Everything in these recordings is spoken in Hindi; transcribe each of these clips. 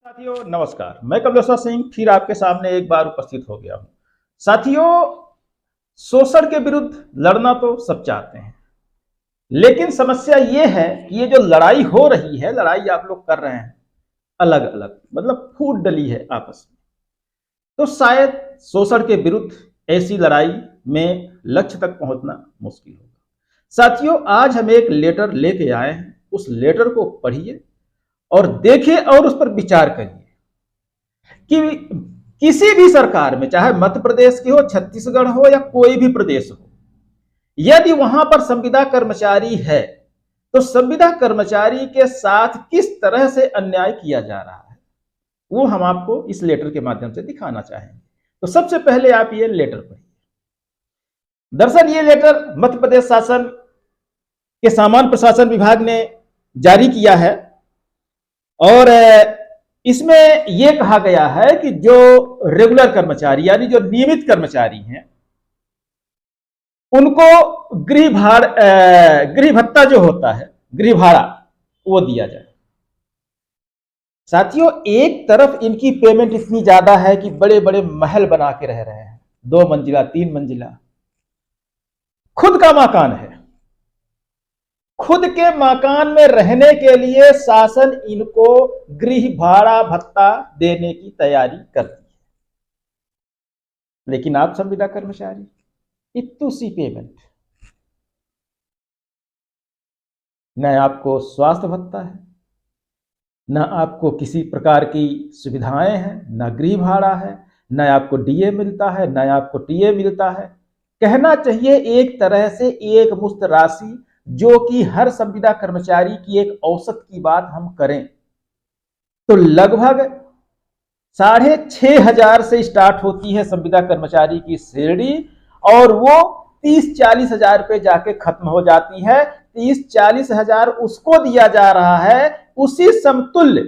साथियों नमस्कार, मैं कमलेश्वर सिंह फिर आपके सामने एक बार उपस्थित हो गया हूं। साथियों, शोषण के विरुद्ध लड़ना तो सब चाहते हैं, लेकिन समस्या ये है कि ये जो लड़ाई हो रही है, लड़ाई आप लोग कर रहे हैं अलग अलग, मतलब फूट डली है आपस में। तो शायद शोषण के विरुद्ध ऐसी लड़ाई में लक्ष्य तक पहुंचना मुश्किल होगा। साथियों, आज हम एक लेटर लेके आए हैं। उस लेटर को पढ़िए और देखिए और उस पर विचार करिए कि किसी भी सरकार में, चाहे मध्य प्रदेश की हो, छत्तीसगढ़ हो या कोई भी प्रदेश हो, यदि वहां पर संविदा कर्मचारी है तो संविदा कर्मचारी के साथ किस तरह से अन्याय किया जा रहा है, वो हम आपको इस लेटर के माध्यम से दिखाना चाहेंगे। तो सबसे पहले आप ये लेटर पढ़िए। दरअसल ये लेटर मध्य प्रदेश शासन के सामान्य प्रशासन विभाग ने जारी किया है और इसमें यह कहा गया है कि जो रेगुलर कर्मचारी यानी जो नियमित कर्मचारी हैं, उनको गृह भत्ता जो होता है, गृह भाड़ा, वो दिया जाए। साथियों, एक तरफ इनकी पेमेंट इतनी ज्यादा है कि बड़े बड़े महल बना के रह रहे हैं, 2 मंजिला 3 मंजिला, खुद का मकान है। खुद के मकान में रहने के लिए शासन इनको गृह भाड़ा भत्ता देने की तैयारी करती है, लेकिन आप संविदा कर्मचारी इतनी सी पेमेंट, न आपको स्वास्थ्य भत्ता है, न आपको किसी प्रकार की सुविधाएं हैं, न गृह भाड़ा है, न आपको डीए मिलता है, न आपको टीए मिलता है। कहना चाहिए एक तरह से एक मुश्त राशि, जो कि हर संविदा कर्मचारी की एक औसत की बात हम करें तो लगभग 6,500 से स्टार्ट होती है संविदा कर्मचारी की सैलरी, और वो 30-40 हजार पे जाके खत्म हो जाती है। 30-40 हजार उसको दिया जा रहा है। उसी समतुल्य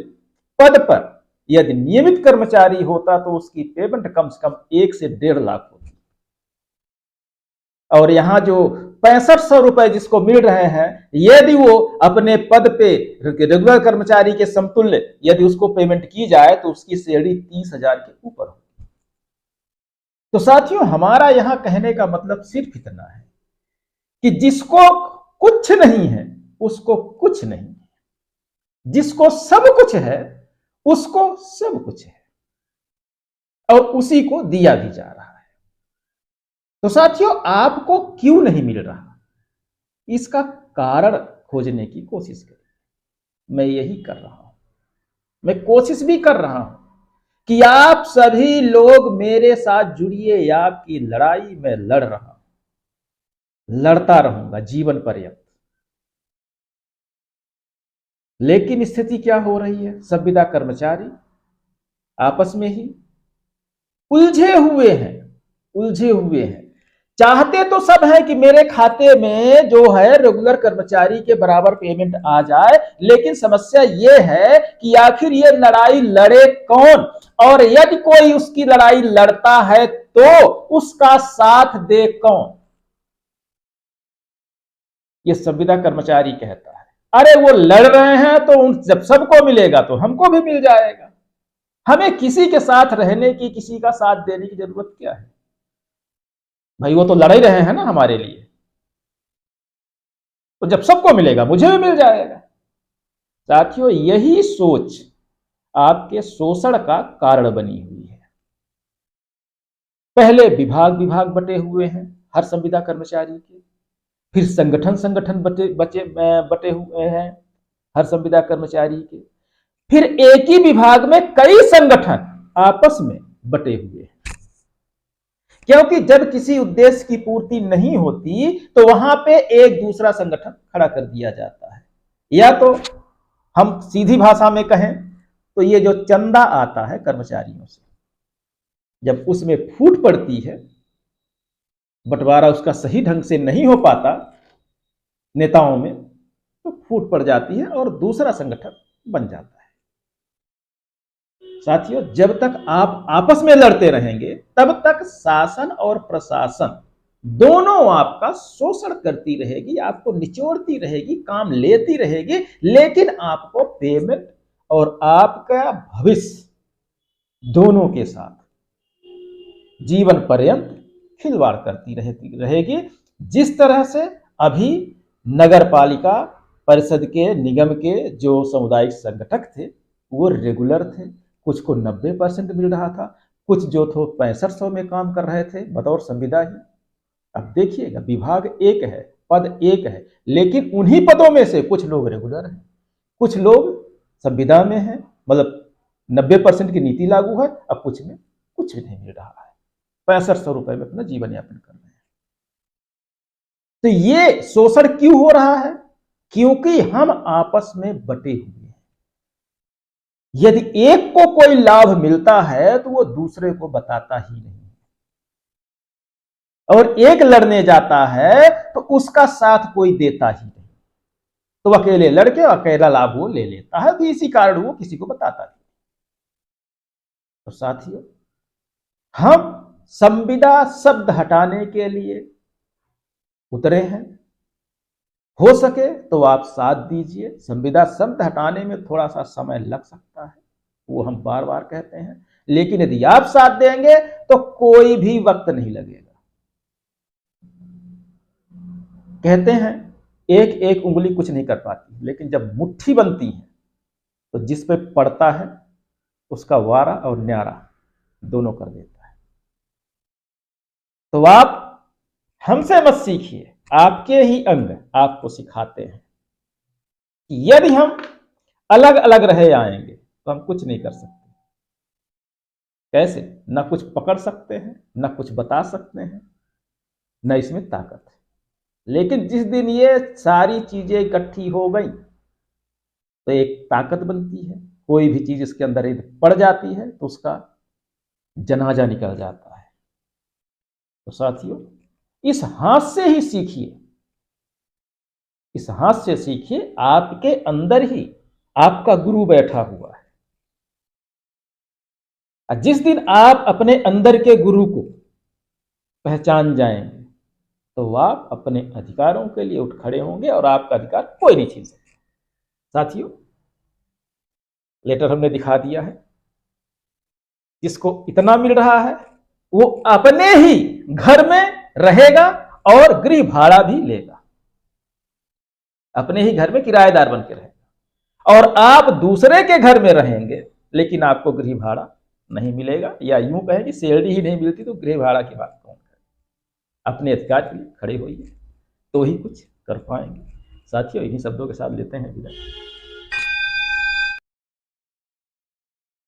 पद पर यदि नियमित कर्मचारी होता तो उसकी पेमेंट कम से कम 1 से 1.5 लाख होती, और यहां जो 6500 रुपए जिसको मिल रहे हैं, यदि वो अपने पद पे रेगुलर कर्मचारी के समतुल्य यदि उसको पेमेंट की जाए तो उसकी सैलरी 30 हजार के ऊपर होगी। तो साथियों, हमारा यहां कहने का मतलब सिर्फ इतना है कि जिसको कुछ नहीं है उसको कुछ नहीं है, जिसको सब कुछ है उसको सब कुछ है, और उसी को दिया भी जा रहा है। तो साथियों, आपको क्यों नहीं मिल रहा, इसका कारण खोजने की कोशिश करें। मैं यही कर रहा हूं, मैं कोशिश भी कर रहा हूं कि आप सभी लोग मेरे साथ जुड़िए। आपकी लड़ाई मैं लड़ रहा हूं, लड़ता रहूंगा जीवन पर्यंत। लेकिन स्थिति क्या हो रही है, संविदा कर्मचारी आपस में ही उलझे हुए हैं, उलझे हुए हैं। चाहते तो सब है कि मेरे खाते में जो है रेगुलर कर्मचारी के बराबर पेमेंट आ जाए, लेकिन समस्या यह है कि आखिर ये लड़ाई लड़े कौन, और यदि कोई उसकी लड़ाई लड़ता है तो उसका साथ दे कौन। ये संविदा कर्मचारी कहता है, अरे वो लड़ रहे हैं तो जब सबको मिलेगा तो हमको भी मिल जाएगा, हमें किसी के साथ रहने की, किसी का साथ देने की जरूरत क्या है भाई, वो तो लड़ ही रहे हैं ना हमारे लिए, तो जब सबको मिलेगा मुझे भी मिल जाएगा। साथियों, यही सोच आपके शोषण का कारण बनी हुई है। पहले विभाग विभाग बटे हुए हैं हर संविदा कर्मचारी के, फिर संगठन संगठन बटे हुए हैं हर संविदा कर्मचारी के, फिर एक ही विभाग में कई संगठन आपस में बटे हुए हैं। क्योंकि जब किसी उद्देश्य की पूर्ति नहीं होती तो वहां पे एक दूसरा संगठन खड़ा कर दिया जाता है, या तो हम सीधी भाषा में कहें तो ये जो चंदा आता है कर्मचारियों से, जब उसमें फूट पड़ती है, बंटवारा उसका सही ढंग से नहीं हो पाता नेताओं में, तो फूट पड़ जाती है और दूसरा संगठन बन जाता है। साथियों, जब तक आप आपस में लड़ते रहेंगे तब तक शासन और प्रशासन दोनों आपका शोषण करती रहेगी, आपको निचोड़ती रहेगी, काम लेती रहेगी, लेकिन आपको पेमेंट और आपका भविष्य दोनों के साथ जीवन पर्यंत खिलवाड़ करती रहेगी। जिस तरह से अभी नगर पालिका परिषद के निगम के जो सामुदायिक संगठक थे वो रेगुलर थे, कुछ को 90% मिल रहा था, कुछ जो थे 6500 में काम कर रहे थे बतौर संविदा ही। अब देखिएगा, विभाग एक है, पद एक है, लेकिन उन्हीं पदों में से कुछ लोग रेगुलर हैं, कुछ लोग संविदा में हैं, मतलब 90% की नीति लागू है, अब कुछ में कुछ भी नहीं मिल रहा है, 6500 रुपए में अपना जीवन यापन कर रहे हैं। तो ये शोषण क्यों हो रहा है? क्योंकि हम आपस में बटे हुए हैं। यदि एक को कोई लाभ मिलता है तो वो दूसरे को बताता ही नहीं, और एक लड़ने जाता है तो उसका साथ कोई देता ही नहीं, तो अकेले लड़के अकेला लाभ वो ले लेता है, तो इसी कारण वो किसी को बताता नहीं। तो साथियों, हम संविदा शब्द हटाने के लिए उतरे हैं। हो सके तो आप साथ दीजिए। संविदा शब्द हटाने में थोड़ा सा समय लग सकता है, वो हम बार बार कहते हैं, लेकिन यदि आप साथ देंगे तो कोई भी वक्त नहीं लगेगा। कहते हैं एक एक उंगली कुछ नहीं कर पाती, लेकिन जब मुट्ठी बनती है तो जिस पे पड़ता है उसका वारा और न्यारा दोनों कर देता है। तो आप हमसे मत सीखिए, आपके ही अंग आपको सिखाते हैं कि यदि हम अलग अलग रहे आएंगे तो हम कुछ नहीं कर सकते। कैसे? ना कुछ पकड़ सकते हैं, ना कुछ बता सकते हैं, ना इसमें ताकत है। लेकिन जिस दिन ये सारी चीजें इकट्ठी हो गई तो एक ताकत बनती है। कोई भी चीज इसके अंदर यदि पड़ जाती है तो उसका जनाजा निकल जाता है। तो साथियों, इस हाथ से ही सीखिए, इस हाथ से सीखिए। आपके अंदर ही आपका गुरु बैठा हुआ है। जिस दिन आप अपने अंदर के गुरु को पहचान जाएंगे तो आप अपने अधिकारों के लिए उठ खड़े होंगे और आपका अधिकार कोई नहीं छीन सकता। साथियों, लेटर हमने दिखा दिया है। जिसको इतना मिल रहा है वो अपने ही घर में रहेगा और गृह भाड़ा भी लेगा, अपने ही घर में किराएदार बन के रहेगा। और आप दूसरे के घर में रहेंगे लेकिन आपको गृह भाड़ा नहीं मिलेगा, या यूं कहें कि सैलरी ही नहीं मिलती तो गृह भाड़ा की बात कौन करे। अपने अधिकार के लिए खड़े होइए तो ही कुछ कर पाएंगे। साथियों, इन्हीं शब्दों के साथ लेते हैं विदाई।